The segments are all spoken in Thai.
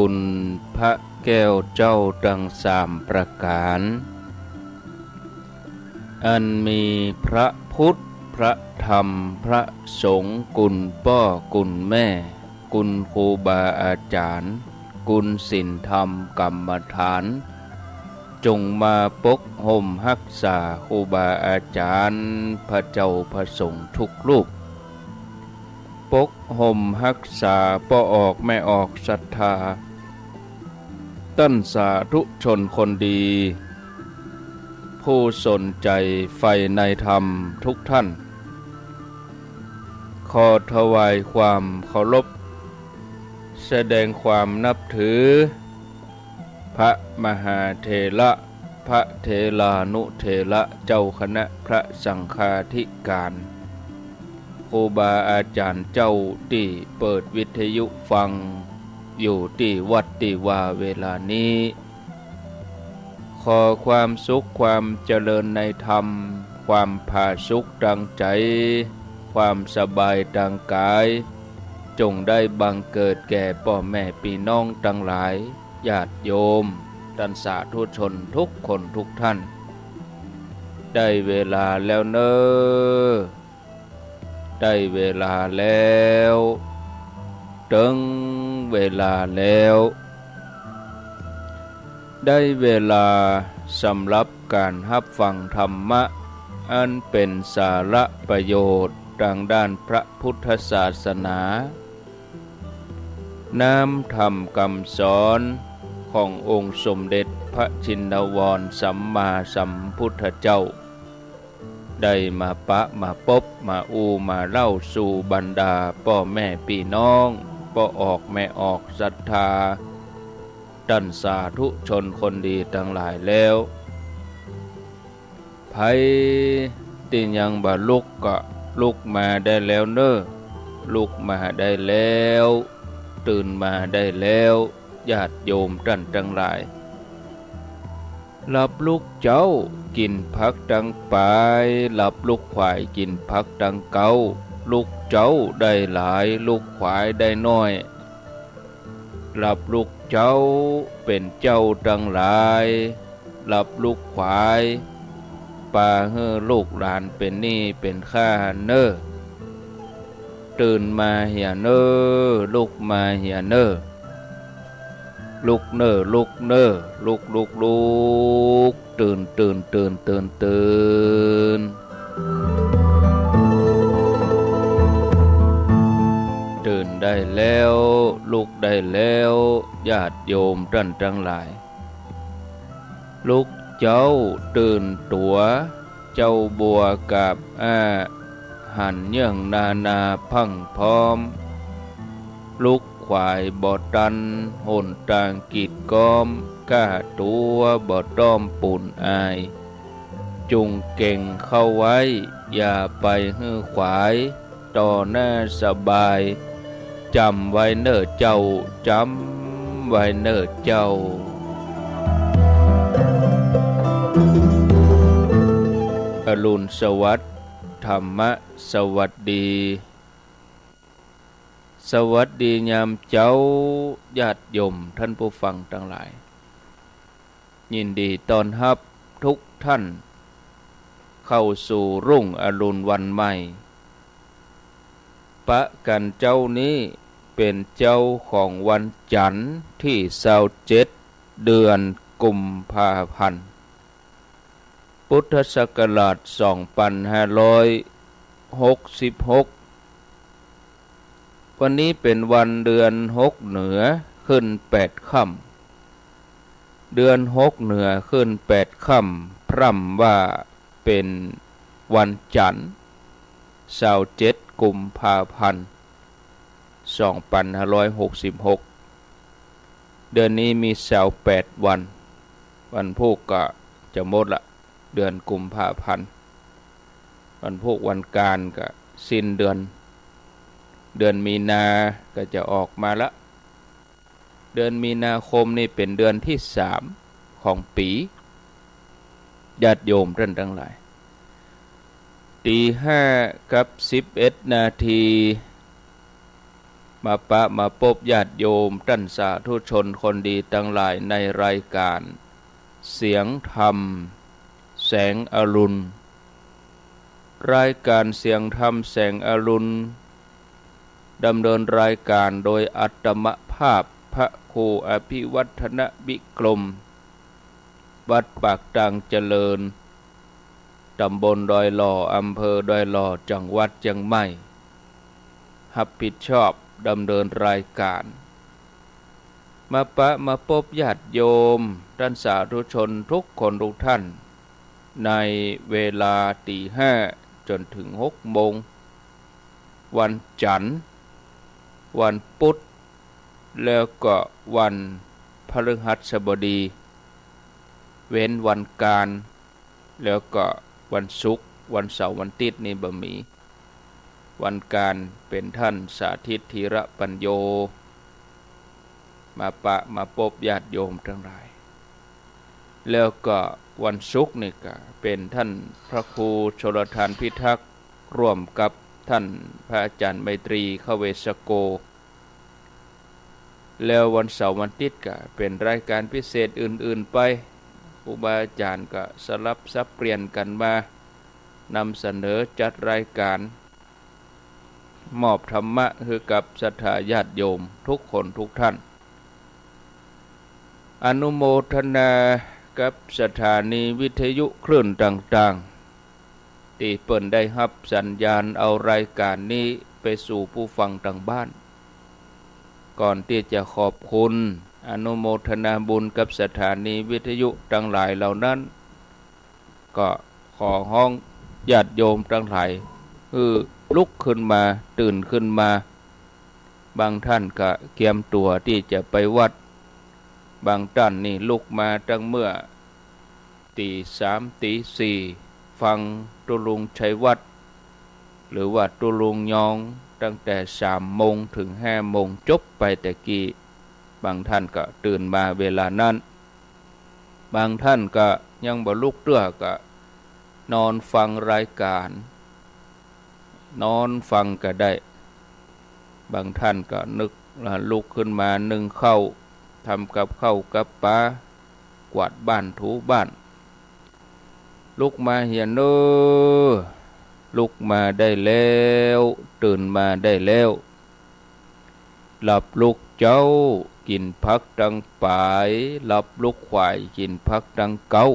คุณพระแก้วเจ้าดังสามประการอันมีพระพุทธพระธรรมพระสงฆ์กุลพ่อกุลแม่กุลครูบาอาจารย์กุลศีลธรรมกรรมฐานจงมาปกห่มรักษาครูบาอาจารย์พระเจ้าพระสงฆ์ทุกรูปปกห่มรักษาป้อออกแม่ออกศรัทธาตั้นสาธุชนคนดีผู้สนใจใฝ่ในธรรมทุกท่านขอถวายความเคารพแสดงความนับถือพระมหาเถระพระเถรานุเถระเจ้าคณะพระสังฆาธิการครูบาอาจารย์เจ้าที่เปิดวิทยุฟังอยู่ที่วัดที่ว่าเวลานี้ขอความสุขความเจริญในธรรมความผาสุกดังใจความสบายดังกายจงได้บังเกิดแก่พ่อแม่พี่น้องทั้งหลายญาติโยมท่านสาธุชนทุกคนทุกท่านได้เวลาแล้วเนอได้เวลาแล้วถึงเวลาแล้วได้เวลาสำหรับการรับฟังธรรมะอันเป็นสาระประโยชน์ทางด้านพระพุทธศาสนาน้ำธรรมคำสอนขององค์สมเด็จพระชินวรสัมมาสัมพุทธเจ้าได้มาปะมาพบมามาเล่าสู่บรรดาพ่อแม่พี่น้องพ่อออกแม่ออกศรัทธาท่านสาธุชนคนดีทั้งหลายแล้วไผที่ยังบ่ลุกก็ลุกมาได้แล้วเน้อลุกมาได้แล้วตื่นมาได้แล้วญาติโยมท่านทั้งหลายหลับลูกเจ้ากินผักดังปลายหลับลูกควายกินผักดังเก่าลูกเจ้าได้หลายลูกควายได้น้อยหลับลูกเจ้าเป็นเจ้าดังหลายหลับลูกควายป่าเฮือลูกหลานเป็นหนี้เป็นข้าเน้อตื่นมาเหียเน้อลุกมาเหียเน้อลุกเน้อลุกเน้อลุกลุกลุกตื่นตื่นตื่นตื่นตื่นตื่นได้แล้วลุกได้แล้วญาติโยมท่านทั้งหลายลุกเจ้าตื่นตัวเจ้าบัวกับหันเยื่องนาพังพร้อมลุกควายบ่ตันหนตางกีดก้อมก้าตัวบ่ต้อมปุ่นอายจุงเก่งเข้าไว้อย่าไปฮื้อขวายต่อหน้าสบายจำไว้เน้อเจ้าจำไว้เน้อเจ้าอรุณสวัสดิ์ธรรมะสวัสดีสวัสดียามเจ้าญาติโยมท่านผู้ฟังทั้งหลายยินดีต้อนรับทุกท่านเข้าสู่รุ่งอรุณวันใหม่ปะกันเจ้านี้เป็นเจ้าของวันจันทร์ที่27เดือนกุมภาพันธ์พุทธศักราช2566วันนี้เป็นวันเดือน6เหนือขึ้น8ค่ำเดือน6เหนือขึ้น8ค่ำพร่ำว่าเป็นวันจันทร์27กุมภาพันธ์2566เดือนนี้มี28วันวันพุธก็จะหมดละเดือนกุมภาพันธ์วันพุธวันการก็สิ้นเดือนมีนาก็จะออกมาละเดือนมีนาคมนี่เป็นเดือนที่3ของปีญาติโยมท่านทั้งหลายตี 5:11 นาที มาปะมาพบญาติโยมท่านสาธุชนคนดีทั้งหลายในรายการเสียงธรรมแสงอรุณรายการเสียงธรรมแสงอรุณดำเนินรายการโดยอัตมภาพพระครูอภิวัฒนวิกรมวัดปากดังเจริญตำบลดอยหล่ออำเภอดอยหล่อจังหวัดเชียงใหม่รับผิดชอบดำเนินรายการมาปะมาพบญาติโยมท่านสาธุชนทุกคนทุกท่านในเวลา5:00จนถึง6:00วันจันทร์วันพุธแล้วก็วันพฤหัสบดีเว้นวันการแล้วก็วันศุกร์วันเสาร์วันอาทิตย์นี่บ่มีวันการเป็นท่านสาธิตธีระปัญโยมาปะมาพบญาติโยมทั้งหลายแล้วก็วันศุกร์นี่ก็เป็นท่านพระครูชลทานพิทักษ์ร่วมกับท่านพระอาจารย์ไมตรีขเวสโกแล้ววันเสาร์วันอาทิตย์ก็เป็นรายการพิเศษอื่นๆไปครูบาอาจารย์ก็สลับสับเปลี่ยนกันมานำเสนอจัดรายการมอบธรรมะให้กับศรัทธาญาติโยมทุกคนทุกท่านอนุโมทนากับสถานีวิทยุคลื่นต่างๆที่เปิ่นได้รับสัญญาณเอารายการนี้ไปสู่ผู้ฟังทางบ้านก่อนที่จะขอบคุณอนุโมทนาบุญกับสถานีวิทยุทั้งหลายเหล่านั้นก็ขอห้องญาติโยมทั้งหลายลุกขึ้นมาตื่นขึ้นมาบางท่านก็เตรียมตัวที่จะไปวัดบางท่านนี่ลุกมาตั้งเมื่อ3:00 4:00ฟังตุลุงชัยวัดหรือว่าตุลุงยองตั้งแต่3:00ถึง5:00จบไปแต่กี้บางท่านก็ตื่นมาเวลานั้นบางท่านก็ยังบ่ลุกเตื้อก็นอนฟังรายการนอนฟังก็ได้บางท่านก็นึกลุกขึ้นมานึ่งข้าวทำกับข้าวกับปลากวาดบ้านถูบ้านลุกมาเฮียนลุกมาได้แล้วตื่นมาได้แล้วหลับลุกเจ้ากินพักดังปายหลับลุกควายกินพักดังเก้า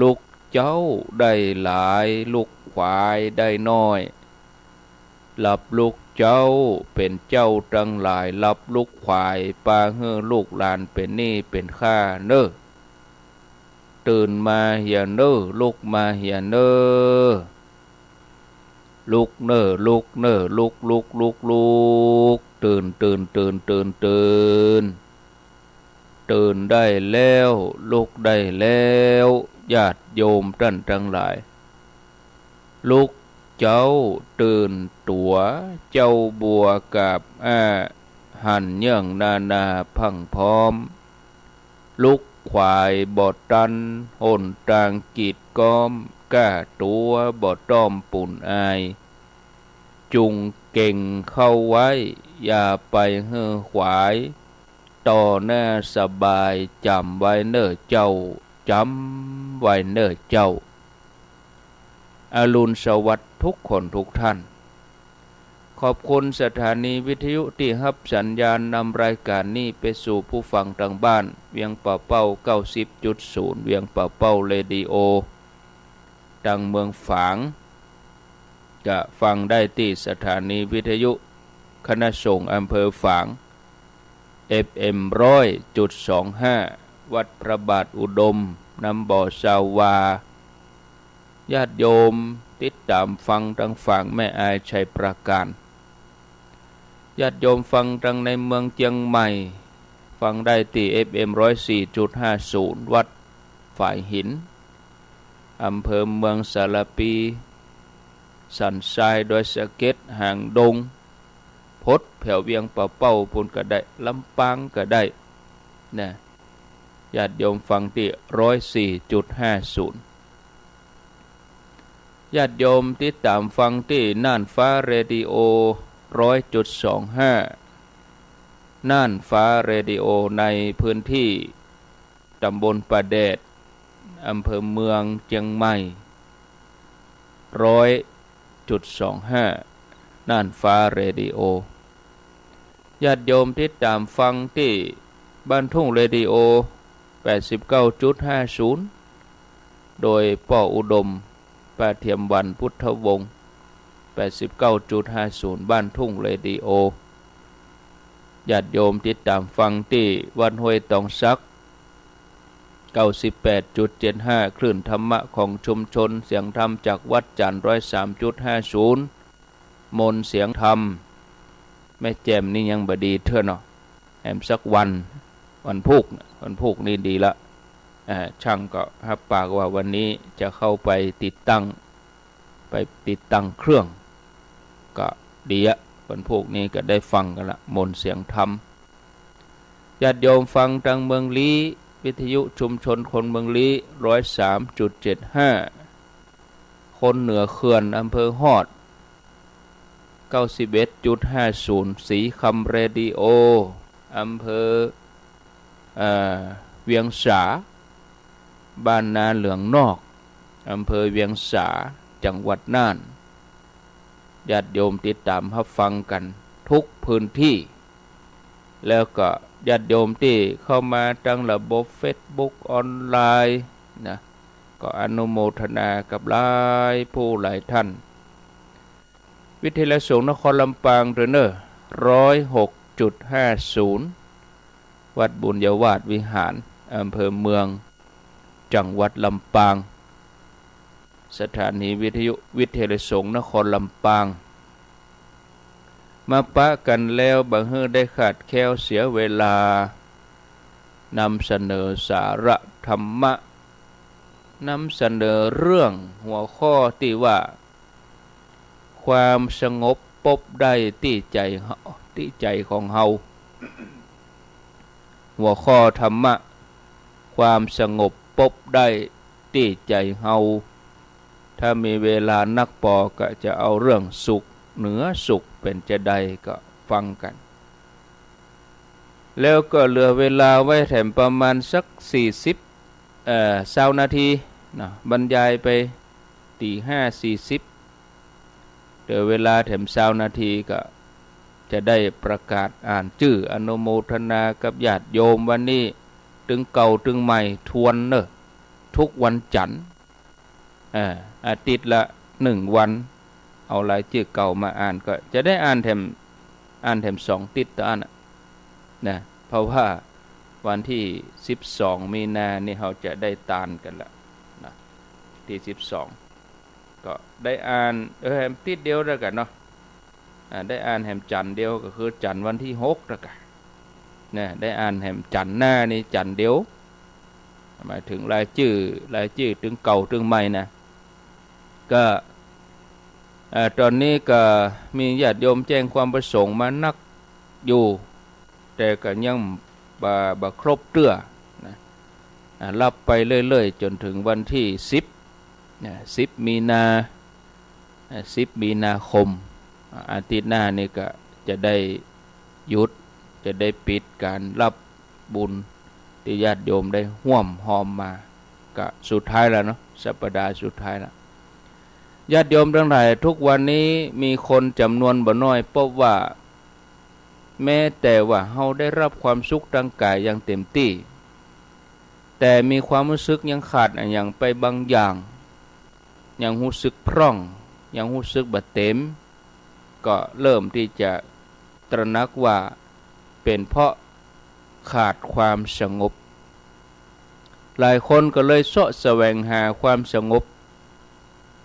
ลุกเจ้าได้หลายลุกควายได้น้อยหลับลูกเจ้าเป็นเจ้าทั้งหลายหลับลูกควายปาเฮือลูกหลานเป็นนี่เป็นข้าเน้อตื่นมาเหียเน้อลุกมาเหียเน้อลุกเน้อลุกเน้อลุกตื่นตื่นได้แล้วลุกได้แล้วญาติโยมท่านทั้งหลายลุกเจ้าตื่นตัวเจ้าบัวกับหันเยื่องนาพังพร้อมลุกควายบ่ตันหนตางกีดก้อมก้าตัวบ่ต้อมปุ่นอายจุงเก่งเข้าไว้อย่าไปเฮือขวายต่อหน้าสบายจำไว้เน้อเจ้าจำไว้เน้อเจ้าอรุณสวัสดิ์ทุกคนทุกท่านขอบคุณสถานีวิทยุที่รับสัญญาณนำรายการนี้ไปสู่ผู้ฟังทางบ้านเวียงป่าเป้า 90.0 เวียงป่าเป้าเรดิโอดังเมืองฝางจะฟังได้ที่สถานีวิทยุคณะสงฆ์อำเภอฝาง FM 100.25 วัดพระบาทอุดมน้ำบ่อสาวาญาติโยมติดตามฟังทางฝั่งแม่อายชัยประการญาติโยมฟังทางในเมืองเชียงใหม่ฟังได้ที่ FM 104.50 วัดฝ่ายหินอำเภอเมืองสารปีสันทรายดอยสะเก็ดหางดงพดแผ่วเวียงป่าเป้าพุ่นก็ได้ลำปางก็ได้นะญาติโยมฟังที่ 104.50ญาติโยมติดตามฟังที่น่านฟ้าเรดิโอ 100.25น่านฟ้าเรดิโอในพื้นที่ตำบลป่าแดดอำเภอเมืองเชียงใหม่100.25น่านฟ้าเรดิโอญาติโยมที่ตามฟังที่บ้านทุ่งเรดิโอ 89.50 โดยป่ออุดมป้าเทียมวันพุทธวงศ์ 89.50 บ้านทุ่งเรดิโอญาติโยมที่ตามฟังที่วัดห้วยตองซัก 98.75 คลื่นธรรมะของชุมชนเสียงธรรมจากวัดจันทร์ 103.50 มนเสียงธรรมแม่แจ่มนี่ยังบดีเท่าเนาะแอมสักวันพุกนี่ดีละช่างก็รับปากว่าวันนี้จะเข้าไปติดตั้งเครื่องก็ดีอะวันพุกนี้ก็ได้ฟังกันละมนเสียงธรรมญาติโยมฟังทางเมืองลี้วิทยุชุมชนคนเมืองลี้ 103.75 คนเหนือเขื่อนอำเภอฮอด 91.50 สีคำเรดิโออำเภอเวียงสาบ้านนาเหลืองนอกอำเภอเวียงสาจังหวัดน่านญาติโยมติดตามรับฟังกันทุกพื้นที่แล้วก็ญาติโยมที่เข้ามาทางระบบ Facebook ออนไลน์นะก็อนุโมทนากับหลายผู้หลายท่านวิทยาสงฆ์นครลำปางเนอ106.50 วัดบุญยวาสวิหารอำเภอเมืองจังหวัดลำปางสถานีวิทยุวิทยาสงฆ์นครลำปางมาปะกันแล้วบังเฮิได้ขาดแคลวเสียเวลานำเสนอสาระธรรมะนำเสนอเรื่องหัวข้อที่ว่าความสงบปบได้ที่ใจของเฮาหัวข้อธรรมะความสงบปบได้ที่ใจเฮาถ้ามีเวลานักปอก็จะเอาเรื่องสุขเหนือสุขเป็นจะใดก็ฟังกันแล้วก็เหลือเวลาไว้แถมประมาณสัก20นาทีนะบรรยายไป5:40เหลือเวลาแถม20นาทีก็จะได้ประกาศอ่านชื่ออนุโมทนากับญาติโยมวันนี้ถึงเก่าถึงใหม่ทวนเนอะทุกวันจันทร์อาทิตย์ละ1วันเอารายชื่อเก่ามาอ่านก็จะได้อ่านแถม2ติดต่ออันนะเพราะว่าวันที่12มีนานี่เราจะได้ตานกันละนะที่12ก็ได้อ่านแถมติดเดียวแล้วกันเนาะได้อ่านแถมจันทร์เดียวก็คือจันทร์วันที่6แล้วกันนะได้อ่านแถมจันทร์หน้านี่จันทร์เดียวหมายถึงรายชื่อถึงเก่าถึงใหม่นะก็ตอนนี้ก็มีญาติโยมแจ้งความประสงค์มานักอยู่แต่ก็ยังบ่ครบเตื้อนะรับไปเรื่อยๆจนถึงวันที่10มีนาคมอาทิตย์หน้านี่ก็จะได้หยุดจะได้ปิดการรับบุญที่ญาติโยมได้ห่วมหอมมาก็สุดท้ายแล้วเนาะสัปดาห์สุดท้ายแล้วญาติโยมทั้งหลายทุกวันนี้มีคนจำนวนบ่น้อยพบว่าแม้แต่ว่าเฮาได้รับความสุขทางกายอย่างเต็มที่แต่มีความรู้สึกยังขาดอย่างไปบางอย่างยังรู้สึกพร่องยังรู้สึกบ่เต็มก็เริ่มที่จะตระหนักว่าเป็นเพราะขาดความสงบหลายคนก็เลยเสาะแสวงหาความสงบ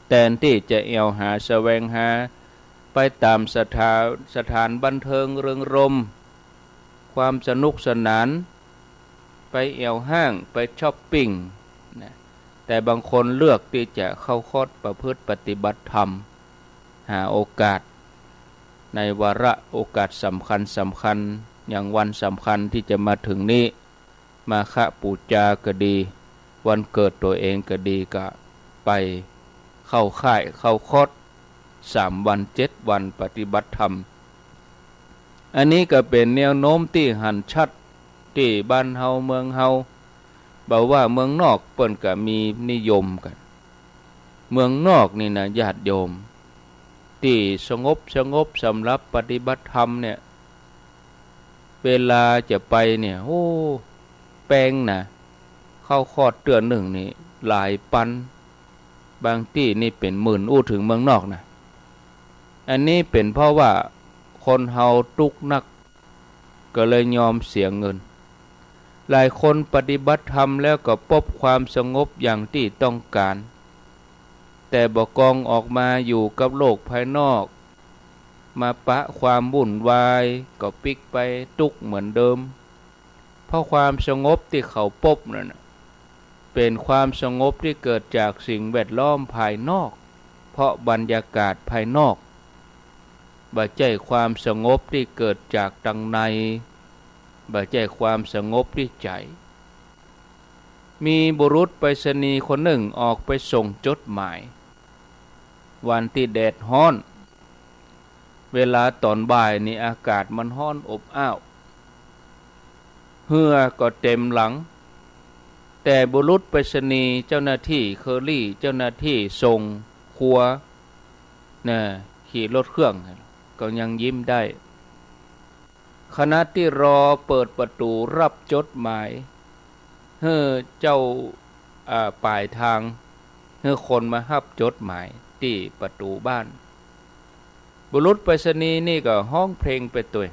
แทนที่จะหาแสวงหาไปตามสถานบันเทิงเริงรมย์ความสนุกสนานไปห้างไปช้อปปิ้งนะแต่บางคนเลือกที่จะเข้าคอร์สประพฤติปฏิบัติธรรมหาโอกาสในวาระโอกาสสำคัญอย่างวันสำคัญที่จะมาถึงนี้มาฆปูจาก็ดีวันเกิดตัวเองก็ดีก็ไปเข้าค่ายเข้าคอร์ส3 วัน 7 วันปฏิบัติธรรม อันนี้ก็เป็นแนวโน้มที่หันชัดที่บ้านเฮาเมืองเฮาบอกว่าเมืองนอกเปิ้นก็มีนิยมกันเมืองนอกนี่นะญาติโยมที่สงบสำหรับปฏิบัติธรรมเนี่ยเวลาจะไปเนี่ยโอ้แปลงนะเข้าคอดเตือนหนึ่งนี่หลายปันบางที่นี่เป็นหมื่นอู้ถึงเมืองนอกนะอันนี้เป็นเพราะว่าคนเฮาตุกนักก็เลยยอมเสียเงินหลายคนปฏิบัติธรรมแล้วก็พบความสงบอย่างที่ต้องการแต่บ่กองออกมาอยู่กับโลกภายนอกมาปะความวุ่นวายก็ปิกไปตุกเหมือนเดิมเพราะความสงบที่เขาพบนั่นเป็นความสงบที่เกิดจากสิ่งแวดล้อมภายนอกเพราะบรรยากาศภายนอกบ่ใช่ความสงบที่เกิดจากตังในบ่ใช่ความสงบที่ใจมีบุรุษไปรษณีย์คนหนึ่งออกไปส่งจดหมายวันที่แดดร้อนเวลาตอนบ่ายนี่อากาศมันร้อนอบอ้าวเหงื่อก็เต็มหลังแต่บุรุษไปรษณีย์เจ้าหน้าที่เคอรี่เจ้าหน้าที่ส่งครัวน่ะขี่รถเครื่องก็ยังยิ้มได้ขณะที่รอเปิดประตูรับจดหมายเจ้าปลายทางคนมารับจดหมายที่ประตูบ้านบุรุษไปรษณีย์นี่ก็ห้องเพลงไปตัว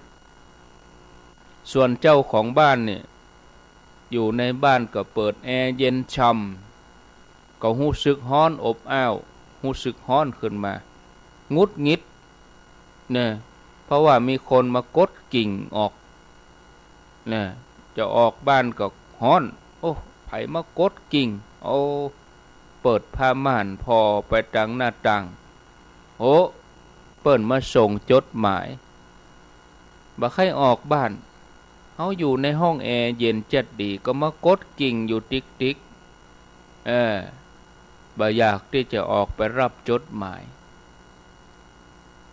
ส่วนเจ้าของบ้านเนี่ยอยู่ในบ้านก็เปิดแอร์เย็นช่ำก็รู้สึกร้อนอบอ้าวรู้สึกร้อนขึ้นมางุดงิดเนี่ยเพราะว่ามีคนมากดกิ่งออกเนี่ยจะออกบ้านก็ร้อนโอ้ไผมากดกิ่งโอ้เปิดผ้าม่านพอไปทางหน้าต่างโอ้เปิ้นมาส่งจดหมายบ่ใครออกบ้านเขาอยู่ในห้องแอร์เย็นจัดดีก็มากดกิ่งอยู่ติ๊กบ่อยากที่จะออกไปรับจดหมาย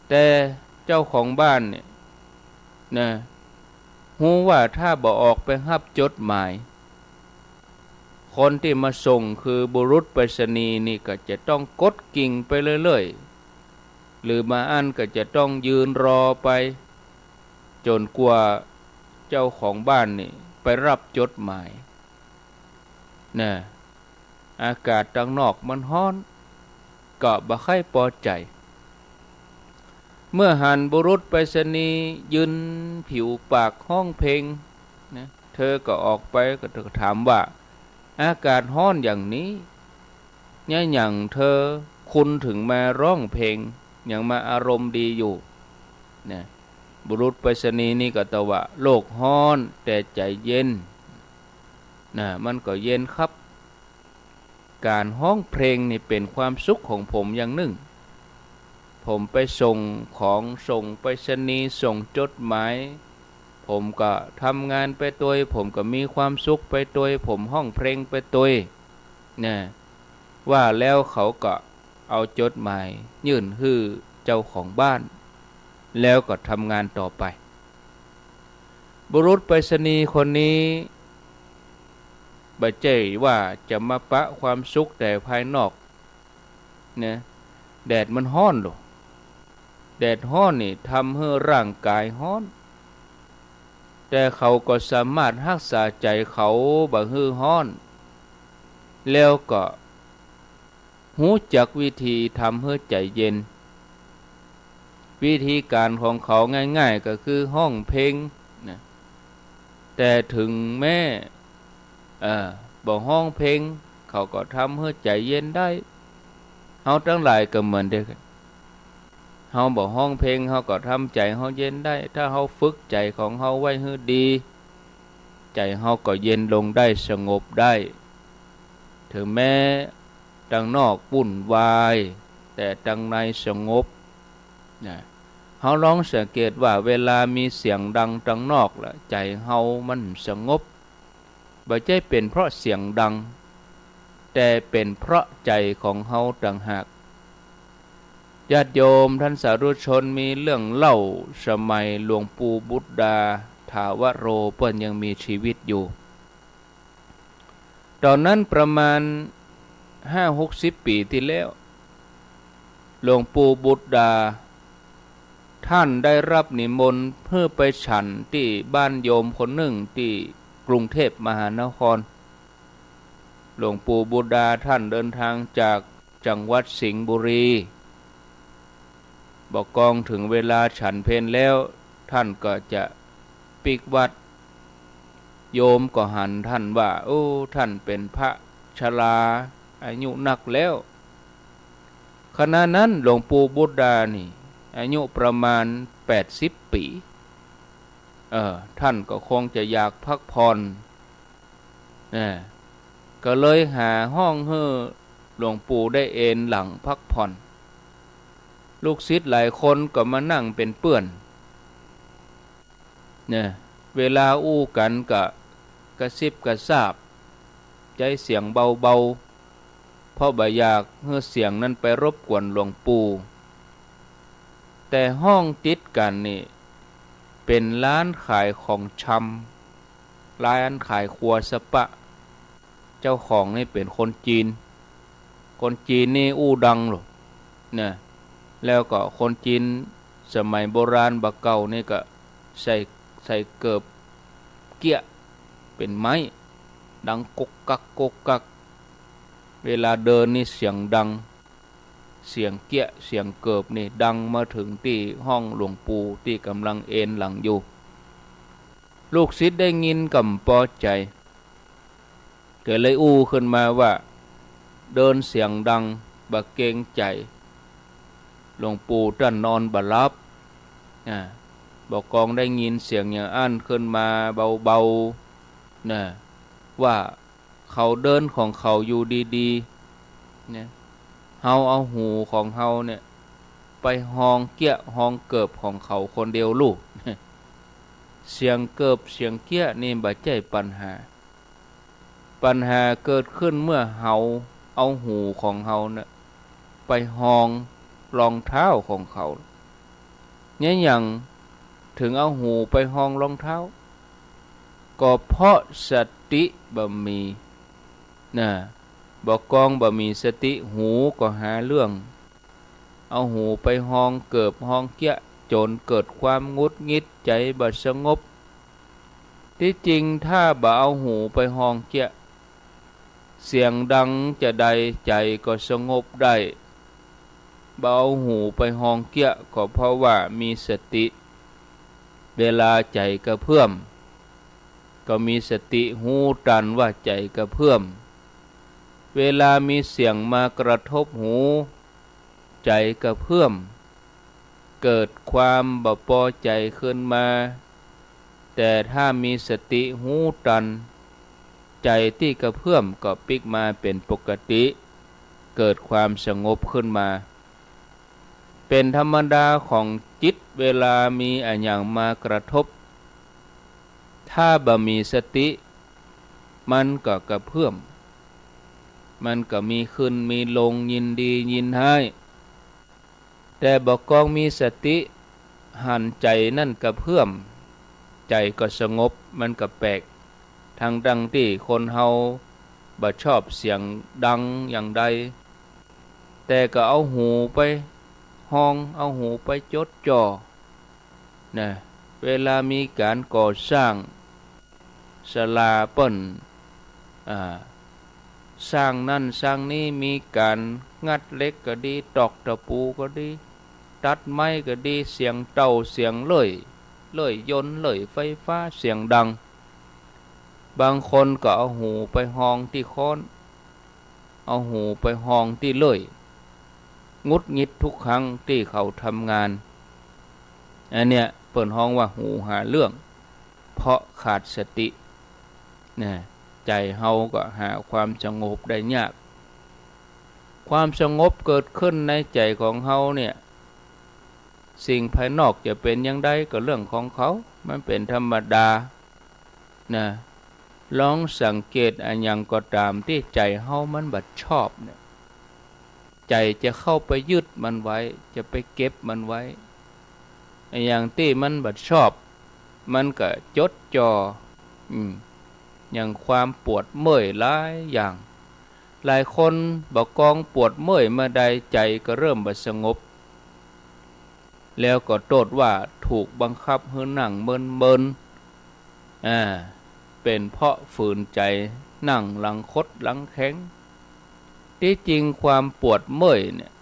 แต่เจ้าของบ้านเนี่ยนะรู้ว่าถ้าบ่ออกไปรับจดหมายคนที่มาส่งคือบุรุษไปรษณีย์นี่ก็จะต้องกดกิ่งไปเรื่อยๆหรือมาอันก็จะต้องยืนรอไปจนกว่าเจ้าของบ้านนี่ไปรับจดหมายนะอากาศข้างนอกมันร้อนก็บ่ค่อยพอใจเมื่อหันบุรุษไปรษณีย์ยืนผิวปากห้องเพลงนะเธอก็ออกไปก็ถามว่าอากาศร้อนอย่างนี้เนี่ยอย่างเธอคุณถึงมาร้องเพลงอย่างมาอารมณ์ดีอยู่นะบุรุษไปรษณีย์นี่ก็ตอบว่าโลกร้อนแต่ใจเย็นนะมันก็เย็นครับการร้องเพลงนี่เป็นความสุขของผมอย่างหนึ่งผมไปส่งของส่งไปรษณีย์ส่งจดหมายผมก็ทำงานไปตัวผมก็มีความสุขไปตัวผมร้องเพลงไปตัวนะว่าแล้วเขาก็เอาจดหมายยื่นให้เจ้าของบ้านแล้วก็ทำงานต่อไปบุรุษไปรษณีย์คนนี้บ่ใช่ว่าจะมาปะความสุขแต่ภายนอกนะแดดมันร้อนหรอแดดร้อนนี่ทำให้ร่างกายร้อนแต่เขาก็สามารถรักษาใจเขาบ่ให้ร้อนแล้วก็รู้จักวิธีทำให้ใจเย็นวิธีการของเขาง่ายๆก็คือห้องเพลงนะแต่ถึงแม้บ่ห้องเพลงเขาก็ทำให้ใจเย็นได้เฮาทั้งหลายก็เหมือนเดียวกันเฮาบ่ห้องเพลงเฮาก็ทำใจเฮาเย็นได้ถ้าเฮาฝึกใจของเฮาไว้ให้ดีใจเฮาก็เย็นลงได้สงบได้ถึงแม้ทางนอกวุ่นวายแต่ทางในสงบนะเฮาลองสังเกตว่าเวลามีเสียงดังทางนอกล่ะใจเฮามันสงบบ่ใช่เป็นเพราะเสียงดังแต่เป็นเพราะใจของเฮาต่างหาก ญาติโยมท่านสาธุชนมีเรื่องเล่าสมัยหลวงปู่บุตรดาถาวโรเปิ้นยังมีชีวิตอยู่ตอนนั้นประมาณ50-60 ปีที่แล้วหลวงปู่บุตรดาท่านได้รับนิมนต์เพื่อไปฉันที่บ้านโยมคนหนึ่งที่กรุงเทพมหานครหลวงปู่บุตรดาท่านเดินทางจากจังหวัดสิงห์บุรีบอกกองถึงเวลาฉันเพลแล้วท่านก็จะปิกวัดโยมก็หันท่านว่าโอ้ท่านเป็นพระชราอายุนักแล้วขณะนั้นหลวงปู่บุตรดานี่อายุประมาณ80 ปีท่านก็คงจะอยากพักผ่อนก็เลยหาห้องให้หลวงปู่ได้เอนหลังพักผ่อนลูกศิษย์หลายคนก็มานั่งเป็นเปื้อนเวลาอู้กันก็กระซิบกระซาบใจเสียงเบาๆเพราะบ่อยากให้เสียงนั้นไปรบกวนหลวงปู่แต่ห้องติดกันนี่เป็นร้านขายของชำร้านขายครัวสปะเจ้าของนี่เป็นคนจีนนี่อู้ดังหรอกแล้วก็คนจีนสมัยโบราณบักเก่านี่ก็ใส่เกิบเกี้ยเป็นไม้ดังกกกักกกกักเวลาเดินนี่เสียงดังเสียงเกี้ยเสียงเกิบนี่ดังมาถึงที่ห้องหลวงปู่ที่กำลังเอนหลังอยู่ลูกศิษย์ได้ยินกำปอใจก็เลยอู้ขึ้นมาว่าเดินเสียงดังบักเกรงใจหลวงปู่ท่านนอนบัหลับบอกกองได้ยินเสียงอย่างอั้นขึ้นมาเบาๆว่าเขาเดินของเขาอยู่ดีๆเฮาเอาหูของเฮาเนี่ยไปห้องเกี้ยห้องเกิบของเขาคนเดียวลูกเสียงเกิบเสียงเกี้ยนี่บ่ใช่ปัญหาเกิดขึ้นเมื่อเฮาเอาหูของเฮาเนี่ยไปห้องรองเท้าของเขาเนี่ยอย่างถึงเอาหูไปห้องรองเท้าก็เพราะสติบ่มีบอกกองบ่มีสติหูก็หาเรื่องเอาหูไปห้องเกิบห้องเกี้ยจนเกิดความงุดงิดใจบ่สงบที่จริงถ้าบ่เอาหูไปห้องเกี้ยเสียงดังจะใดใจก็สงบได้บ่เอาหูไปห้องเกี้ยก็เพราะว่ามีสติเวลาใจกระเพื่อมก็มีสติหูตันว่าใจกระเพื่อมเวลามีเสียงมากระทบหูใจกระเพื่อมเกิดความบ่พอใจขึ้นมาแต่ถ้ามีสติหูตันใจที่กระเพื่อมก็ปิกมาเป็นปกติเกิดความสงบขึ้นมาเป็นธรรมดาของจิตเวลามีอะไรอย่างมากระทบถ้าบ่มีสติมันก็กระเพื่อมมันก็มีขึ้นมีลงยินดียินให้แต่บ่กองมีสติหันใจนั่นกระเพื่อมใจก็สงบมันก็แปลกทางดังที่คนเฮาบ่ชอบเสียงดังอย่างใดแต่ก็เอาหูไปห้องเอาหูไปจดจ่อเวลามีการก่อสร้างศาลาเปิ้นสร้างนั่นสร้างนี้มีการงัดเหล็กก็ดีตอกตะปูก็ดีตัดไม้ก็ดีเสียงเต่าเสียงเลื่อยยนต์เลื่อยไฟฟ้าเสียงดังบางคนก็เอาหูไปห้องที่ค้อนเอาหูไปห้องที่เลื่อยงุดงิดทุกครั้งที่เขาทำงานอันเนี้ยเปิดห้องว่าหูหาเรื่องเพราะขาดสติใจเฮาก็หาความสงบได้ยากความสงบเกิดขึ้นในใจของเฮาเนี่ยสิ่งภายนอกจะเป็นอย่างใดก็เรื่องของเขามันเป็นธรรมดาลองสังเกตอันยังก็ตามที่ใจเฮามันบัดชอบเนี่ย ใจจะเข้าไปยึดมันไว้จะไปเก็บมันไว้อย่างที่มันบัดชอบมันก็จดจ่ออย่างความปวดเมื่อยหลายอย่างหลายคนบอกกองปวดเมื่อยเมื่อใดใจก็เริ่มบัดสงบแล้วก็โทษว่าถูกบังคับให้นั่งเมินเป็นเพราะฝืนใจนั่งหลังคดหลังแข็งที่จริงความปวดเมื่อยเนี่ย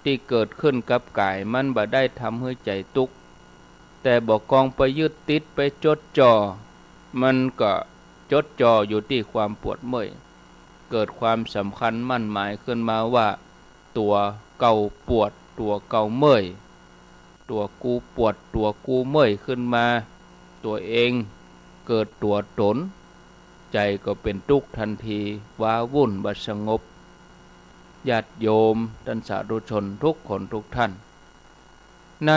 ที่เกิดขึ้นกับกายมันบ่ได้ทำให้ใจทุกข์แต่บอกกองไปยึดติดไปจดจ่อมันก็จดจ่ออยู่ที่ความปวดเมื่อยเกิดความสำคัญมั่นหมายขึ้นมาว่าตัวเก่าปวดตัวเก่าเมื่อยตัวกูปวดตัวกูเมื่อยขึ้นมาตัวเองเกิดตัวตนใจก็เป็นทุกข์ทันทีว้าวุ่นบัดสงบญาติโยมท่านสาธุชนทุกคนทุกท่านใน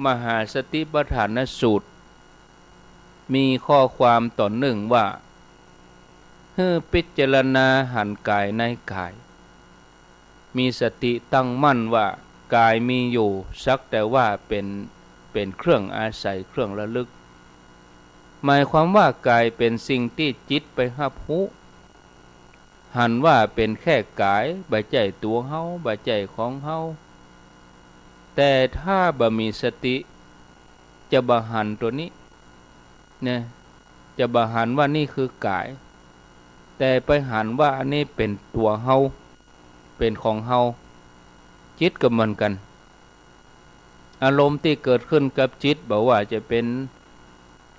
มหาสติปัฏฐานสูตรมีข้อความต่อหนึ่งว่าให้พิจารณาหันกายในกายมีสติตั้งมั่นว่ากายมีอยู่สักแต่ว่าเป็นเครื่องอาศัยเครื่องระลึกหมายความว่ากายเป็นสิ่งที่จิตไปรับรู้หันว่าเป็นแค่กายบ่ใจตัวเฮาบ่ใจของเฮาแต่ถ้าบ่มีสติจะบ่หันตัวนี้เนี่ยจะบ่หันว่านี่คือกายแต่ไปหันว่าอันนี้เป็นตัวเฮาเป็นของเฮาจิตก็เหมือนกันอารมณ์ที่เกิดขึ้นกับจิตบอกว่าจะเป็น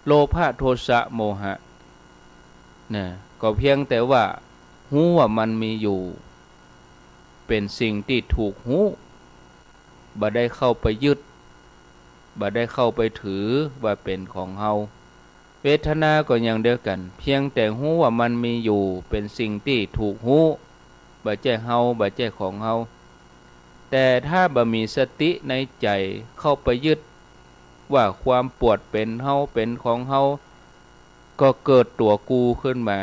โลภะโทสะโมหะเนี่ยก็เพียงแต่ว่าหูว่ามันมีอยู่เป็นสิ่งที่ถูกหูบ่ได้เข้าไปยึดบ่ได้เข้าไปถือว่าเป็นของเฮาเวทนาก็อย่างเดียวกันเพียงแต่หูว่ามันมีอยู่เป็นสิ่งที่ถูกหูบ่ใช่เฮาบ่ใช่ของเฮาแต่ถ้าบ่มีสติในใจเข้าไปยึดว่าความปวดเป็นเฮาเป็นของเฮาก็เกิดตัวกูขึ้นมา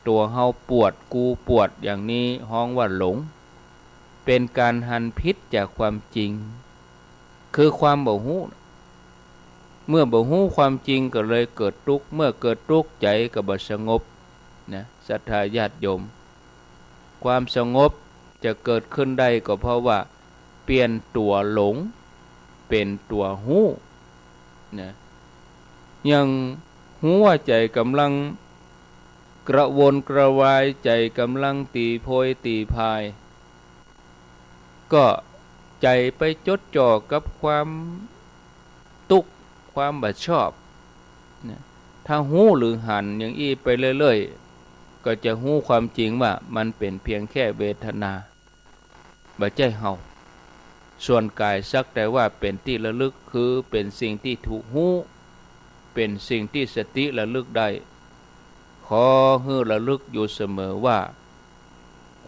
ตัวเฮาปวดกูปวดอย่างนี้ฮ้องว่าหลงเป็นการหันพิษจากความจริงคือความบ่ฮู้เมื่อบ่ฮู้ความจริงก็เลยเกิดทุกข์เมื่อเกิดทุกข์ใจก็บ่สงบนะศรัทธาญาติโยมความสงบจะเกิดขึ้นได้ก็เพราะว่าเปลี่ยนตัวหลงเป็นตัวฮู้นะยังฮู้ว่าใจกำลังกระวนกระวายใจกำลังตีโพยตีพายก็ใจไปจดจ่อกับความทุกข์ความบ่ชอบนะถ้าฮู้หรือหันอย่างอี้ไปเรื่อยๆก็จะฮู้ความจริงว่ามันเป็นเพียงแค่เวทนาบ่ใช่เฮาส่วนกายสักแต่ว่าเป็นที่ระลึกคือเป็นสิ่งที่ถูกฮู้เป็นสิ่งที่สติระลึกได้ขอให้ระลึกอยู่เสมอว่า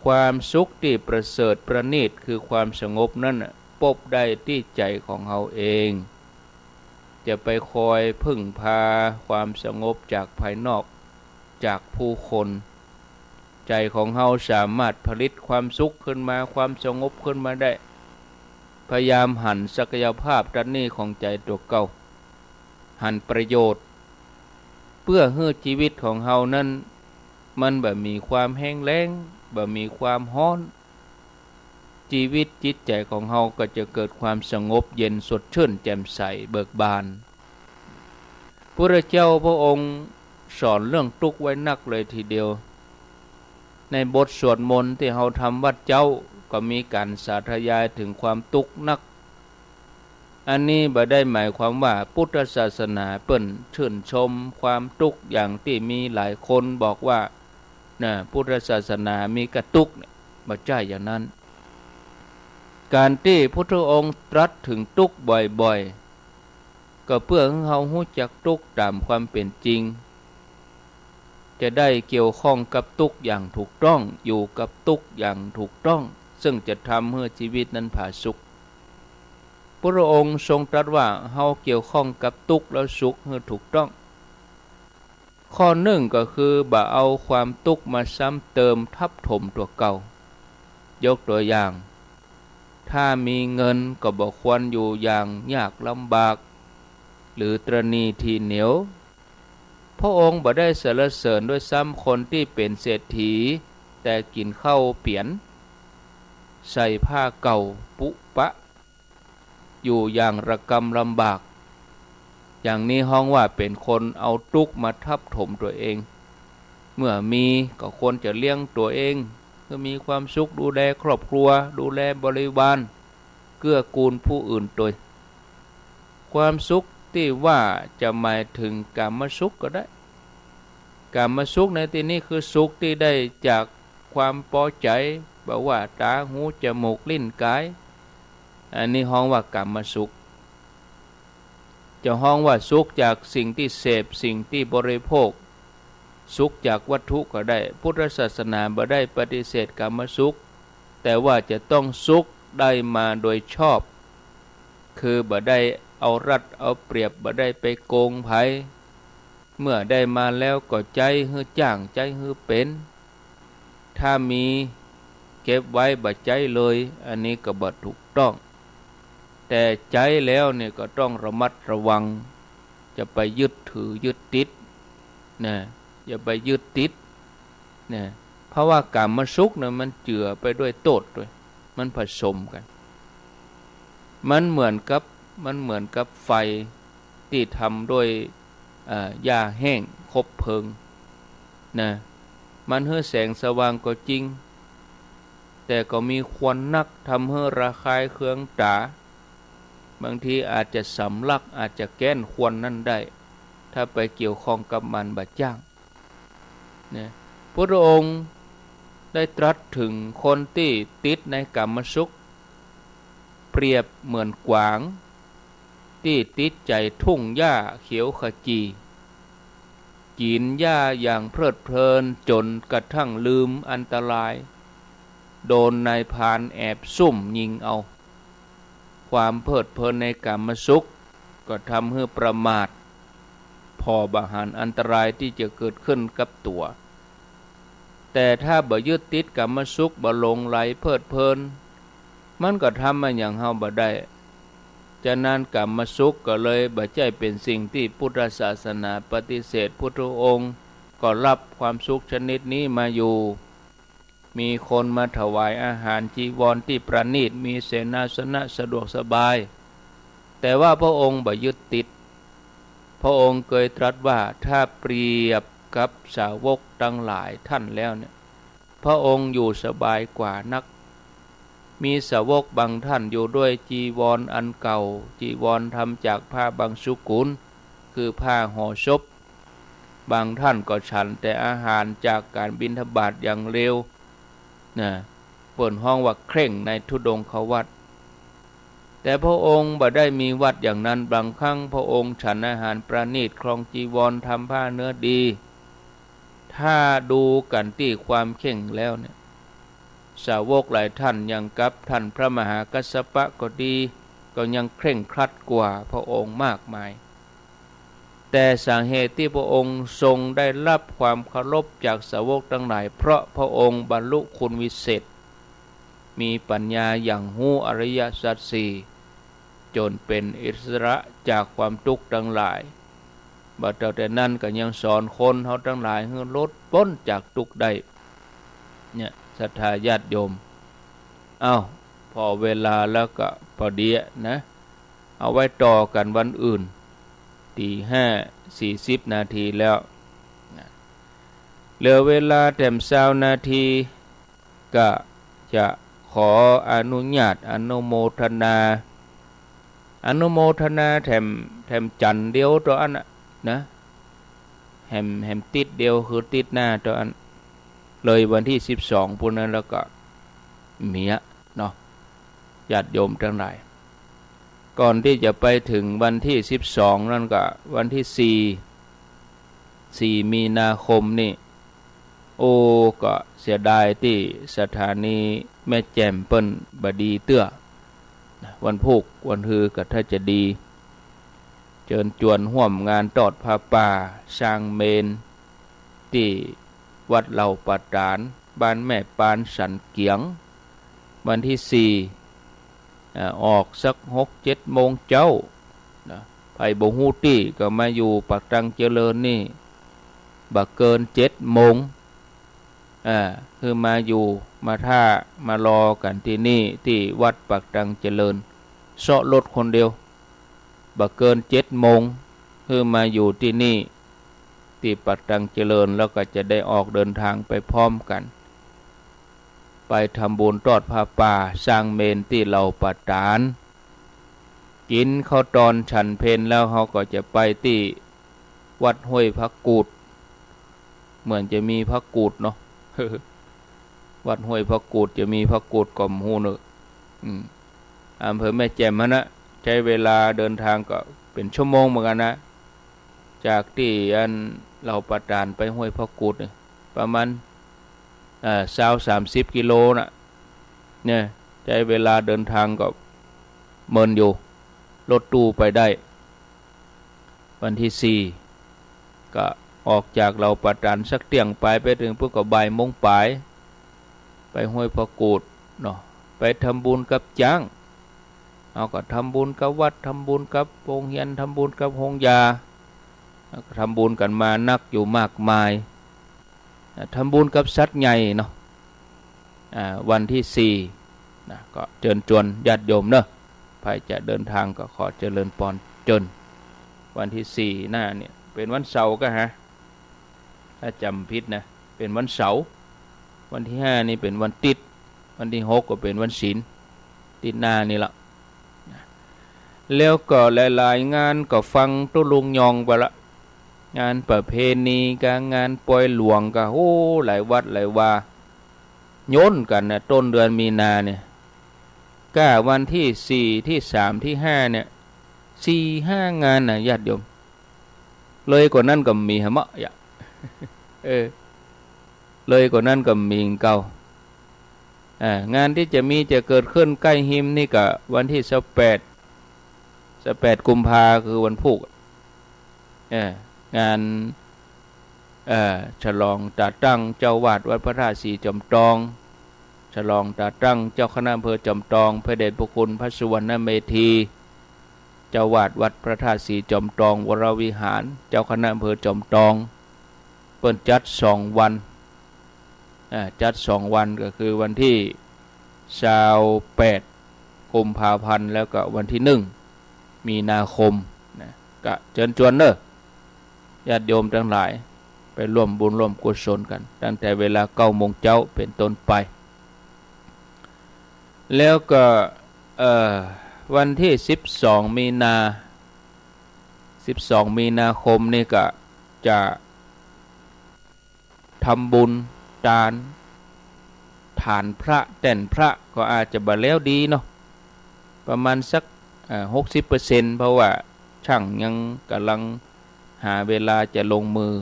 ความสุขที่ประเสริฐประณีตคือความสงบนั้นพบได้ที่ใจของเฮาเองจะไปคอยพึ่งพาความสงบจากภายนอกจากผู้คนใจของเฮาสามารถผลิตความสุขขึ้นมาความสงบขึ้นมาได้พยายามหันศักยภาพด้านนี้ของใจตัวเก่าหันประโยชน์เพื่อให้ชีวิตของเฮานั้นมันบ่มีความแห้งแล้งบ่มีความร้อนชีวิตจิตใจของเฮาก็จะเกิดความสงบเย็นสดชื่นแจ่มใสเบิกบานพระเจ้าพระองค์สอนเรื่องทุกข์ไว้นักเลยทีเดียวในบทสวดมนต์ที่เฮาทำวัดเจ้าก็มีการสาธยายถึงความทุกข์นักอันนี้บ่ได้หมายความว่าพุทธศาสนาเปิ้นชื่นชมความทุกข์อย่างที่มีหลายคนบอกว่าพุทธศาสนามีกระทุกข์บ่ใช่อย่างนั้นการที่พุทธองค์ตรัสถึงทุกข์บ่อยๆก็เพื่อให้เฮารู้จักทุกข์ตามความเป็นจริงจะได้เกี่ยวข้องกับทุกข์อย่างถูกต้องอยู่กับทุกข์อย่างถูกต้องซึ่งจะทำให้ชีวิตนั้นผาสุกพระองค์ทรงตรัสว่าเฮาเกี่ยวข้องกับทุกข์แล้วสุขให้ถูกต้องข้อหนึ่งก็คือบ่เอาความทุกข์มาซ้ำเติมทับถมตัวเก่า ยกตัวอย่างถ้ามีเงินก็บ่ควรอยู่อย่างยากลำบากหรือตรณีทีเหนียวพระองค์บ่ได้สรรเสริญด้วยซ้ำคนที่เป็นเศรษฐีแต่กินข้าวเปียนใส่ผ้าเก่าปุปะอยู่อย่างระกำลำบากอย่างนี้ห้องว่าเป็นคนเอาทุกข์มาทับถมตัวเองเมื่อมีก็ควรจะเลี้ยงตัวเองเพื่อมีความสุขดูแลครอบครัวดูแลบริวารเกื้อกูลผู้อื่นโดยความสุขที่ว่าจะหมายถึงกามสุขก็ได้กามสุขในที่นี้คือสุขที่ได้จากความพอใจบอกว่าตาหูจมูกลิ้นกายอันนี้ห้องว่ากามสุขจะห้องว่าสุขจากสิ่งที่เสพสิ่งที่บริโภคสุขจากวัตถุก็ได้พุทธศาสนาบ่ได้ปฏิเสธกามสุขแต่ว่าจะต้องสุขได้มาโดยชอบคือบ่ได้เอารัดเอาเปรียบบ่ได้ไปโกงไผเมื่อได้มาแล้วก็ใจฮื้อจ้างใจฮื้อเป็นถ้ามีเก็บไว้บ่ใจเลยอันนี้ก็บ่ถูกต้องแต่ใจแล้วเนี่ยก็ต้องระมัดระวังจะไปยึดถือยึดติดนะอย่าไปยึดติดนะเพราะว่ากามสุขเนี่ยมันเจือไปด้วยโทษด้วยมันผสมกันมันเหมือนกับไฟที่ทำด้วยหญ้าแห้งคบเพลิงนะมันให้แสงสว่างก็จริงแต่ก็มีควันนักทำให้ระคายเคืองตาบางทีอาจจะสำลักอาจจะแก้นควันนั่นได้ถ้าไปเกี่ยวข้องกับมันบาดจ้างเนี่ยพระองค์ได้ตรัสถึงคนที่ติดในกามสุขเปรียบเหมือนกวางที่ติดใจทุ่งหญ้าเขียวขจีกินหญ้าอย่างเพลิดเพลินจนกระทั่งลืมอันตรายโดนนายพรานแอบซุ่มยิงเอาความเพลิดเพลินในกามสุขก็ทำให้ประมาทพอบาหารอันตรายที่จะเกิดขึ้นกับตัวแต่ถ้าบ่ยึดติดกามสุขบ่หลงไหลเพลิดเพลินมันก็ทำมาอย่างเฮาบ่ได้ฉะนั้นกามสุขก็เลยบ่ใช่เป็นสิ่งที่พุทธศาสนาปฏิเสธพุทธองค์ก็รับความสุขชนิดนี้มาอยู่มีคนมาถวายอาหารจีวรที่ประณีตมีเสนาสนะสะดวกสบายแต่ว่าพระองค์บ่ยึดติดพระองค์เคยตรัสว่าถ้าเปรียบกับสาวกทั้งหลายท่านแล้วเนี่ยพระองค์อยู่สบายกว่านักมีสาวกบางท่านอยู่ด้วยจีวรอันเก่าจีวรทำจากผ้าบางสุกุลคือผ้าห่อศพบางท่านก็ฉันแต่อาหารจากการบิณฑบาตอย่างเร็วนะเปิดห้องว่าเคร่งในธุดงควัตรแต่พระองค์บ่ได้มีวัดอย่างนั้นบางครั้งพระองค์ฉันอาหารประณีตครองจีวรทำผ้าเนื้อดีถ้าดูกันที่ความเข่งแล้วเนี่ยสาวกหลายท่านยังกับท่านพระมหากัสสปะก็ดีก็ยังเคร่งครัดกว่าพระองค์มากมายแต่สาเหตุที่พระองค์ทรงได้รับความเคารพจากสาวกทั้งหลายเพราะพระองค์บรรลุคุณวิเศษมีปัญญาอย่างหู้อริยสัจสี่จนเป็นอิสระจากความทุกข์ทั้งหลายบัดแต่นั้นก็ยังสอนคนเขาทั้งหลายให้ลดพ้นจากทุกข์ได้เนี่ยศรัทธาญาติโยมพอเวลาแล้วก็พอดีนะเอาไว้ต่อกันวันอื่น5:40 นาทีแล้วเหลือเวลาแถม20 นาทีก็จะขออนุญาตอนุโมทนาแถมจันเดียวตัวอันนะแหมติดเดียวคือติดหน้าตัวอันเลยวันที่12ปุ่นนั้นแล้วก็เมียเนาะญาติโยมทั้งหลายก่อนที่จะไปถึงวันที่12นั่นก็วันที่4มีนาคมนี่ก็เสียดายที่สถานีแม่แจ่มเปิ้นบดีเตื้อวันพุกวันฮือก็ถ้าจะดีเชิญชวนร่วมงานทอดผ้าป่าสร้างเมนที่วัดเหล่าปาตานบ้านแม่ปานสันเกียง วันที่สี่ออกสัก6-7 โมงเจ้านะไปบ่ฮู้ตี้ก็มาอยู่ปากตังเจริญนี่บักเกิน7 โมงคือมาอยู่มาท่ามารอกันที่นี่ที่วัดปากตังเจริญเสาะรถคนเดียวบักเกิน7 โมงคือมาอยู่ที่นี่ที่ปากตังเจริญแล้วก็จะได้ออกเดินทางไปพร้อมกันไปทำบุญทอดผ้าป่าสร้างเมนที่เราปฐานกินข้าวตอนฉันเพลแล้วเขาก็จะไปที่วัดห้วยพระกูดเหมือนจะมีพระกูดเนาะ วัดห้วยพระกูดจะมีพระกูดก่อมหูเนอะอำเภอแม่แจ่มนะใช้เวลาเดินทางก็เป็นชั่วโมงเหมือนกันนะจากที่เราปฐานไปห้วยพระกูดเนี่ยประมาณ30 กิโลนะเนี่ยใช้เวลาเดินทางก็เมินอยู่รถตู้ไปได้วันที่4ก็ออกจากเราปฐานสักเที่ยงไปถึงพวกก็บ่ายโมงไปห้วยพระกูดเนาะไปทำบุญกับจ้างเอาก็ทำบุญกับวัดทำบุญกับโรงเรียนทำบุญกับโรงยาทำบุญกันมานักอยู่มากมายทำบุญกับสัตว์ใหญ่เนาะวันที่4นะก็เชิญชวนญาติโยมเนาะใครจะเดินทางก็ขอเจริญพรเจริญวันที่4หน้าเนี่ยเป็นวันเสาร์ก็ถ้าจำผิดนะเป็นวันเสาร์วันที่5นี่เป็นวันติดวันที่6ก็เป็นวันศีลติดหน้านี่ละแล้วก็หลายๆงานก็ฟังตุลุงยองไปละงานประเพณีการงานปล่อยหลวงก็โอ้หลายวัดหลายว่าโยนกันนะต้นเดือนมีนาเนี่ยก็วันที่4ที่3ที่5เนี่ย4-5 งานนะญาติโยมเลยกว่านั้นก็มีหะมะอย่าเลยกว่านั้นก็มีเก่างานที่จะเกิดขึ้นใกล้หิมนี่ก็วันที่18 กุมภาคือวันพุธงานฉลองตาตั้งเจ้าวาดวัดพระธาตุศรีจอมทองฉลองตาตั้งเจ้าคณะอำเภอจอมทองพระเดชพระคุณพระสุวรรณเมธีเจ้าวาดวัดพระธาตุศรีจอมทองวรวิหารเจ้าคณะอำเภอจอมทองเปิ้นจัด2 วันจัด2 วันก็คือวันที่28 กุมภาพันธ์แล้วก็วันที่1 มีนาคมนะก็เชิญชวนเนอะญาติโยมทั้งหลายไปร่วมบุญร่วมกุศลกันตั้งแต่เวลา9 โมงเช้าเป็นต้นไปแล้วก็วันที่12 มีนาคมนี่ก็จะทำบุญฐานพระแต่นพระก็อาจจะบ่แล้วดีเนาะประมาณสัก60%เพราะว่าช่างยังกำลังหาเวลาจะลงมือ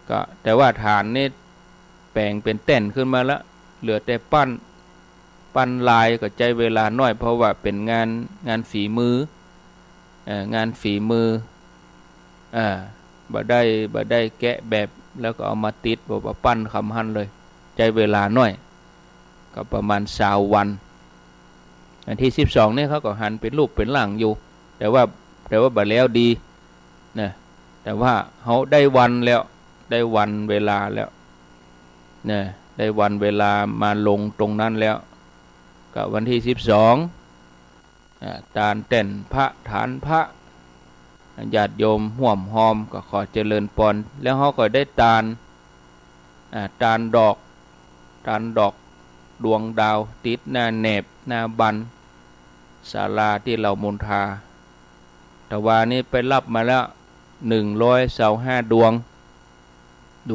ก็แต่ว่าฐานนี่แปลงเป็นแต่นขึ้นมาแล้วเหลือแต่ปั้นลายก็ใจเวลาน้อยเพราะว่าเป็นงานฝีมืองานฝีมือบ่ได้แกะแบบแล้วก็เอามาติดบ่ปั้นคำหั่นเลยใจเวลาน้อยก็ประมาณ20 วันอันที่12นี่เขาก็หั่นเป็นรูปเป็นร่างอยู่แต่ว่าบ่แล้วดีนะแต่ว่าเขาได้วันแล้วได้วันเวลาแล้วนะได้วันเวลามาลงตรงนั้นแล้วก็วันที่12แต่นพระฐานพระญาติโยมห่วมหอมก็ขอเจริญพรแล้วเขาก็ได้ตาลดอกดวงดาวติดหน้าแหนบหน้าบันศาลาที่เรามณฑาแต่ว่านี้ไปรับมาแล้ว125 ด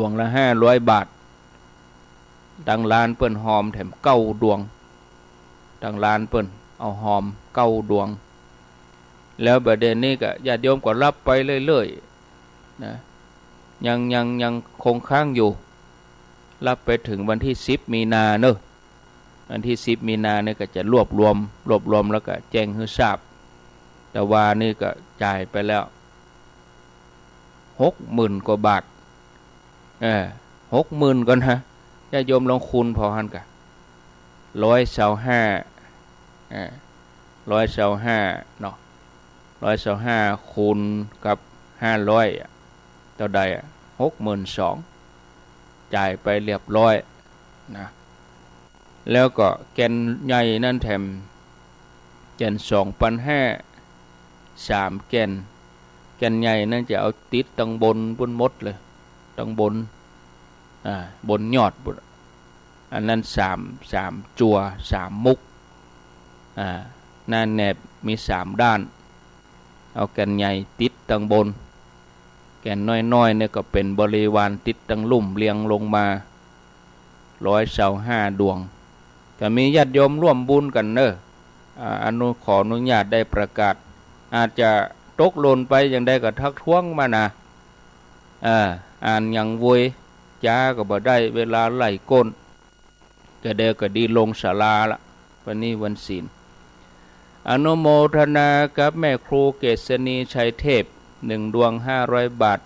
วงละ500 บาทดังลานเปิ้นหอมแถม9 ดวงดังลานเปิ้นเอาหอม9 ดวงแล้วประเด็นนี้ก็ญาติโยมก็รับไปเรื่อยๆนะยังคงค้างอยู่รับไปถึงวันที่10 มีนาเนอะวันที่10 มีนาเนี่ยก็จะรวบรวมแล้วก็แจ้งให้ทราบแต่ว่านี่ก็จ่ายไปแล้ว60,000 กว่าบาท60,000ก่อนฮะญาติโยมลองคูณพอหันกะ 125125เนาะ125คูณกับ500เท่าใด62,000จ่ายไปเรียบร้อยนะแล้วก็แกนใหญ่นั่นแถมแกน2,500 3แกนใหญ่นั่นจะเอาติดตั้งบนหมดเลยตั้งบนบนยอดอันนั้น3จั่ว3มุกหน้าแนบมี3ด้านเอาแกนใหญ่ติดตั้งบนแกนน้อยๆเนี่ยก็เป็นบริวารติดตั้งลุ่มเรียงลงมา125ดวงก็มีญาติโยมร่วมบุญกันเนอะขออนุญาตได้ประกาศอาจจะตกหล่นไปอย่างใดก็ทักท้วงมานะอ่านอย่างวุยจ้าก็บ่ได้เวลาไหลก้นก็เดก็ดีลงศาลาละวันนี้วันศีลอนุโมทนากับแม่ครูเกษณีชัยเทพ1 ดวง500 บาท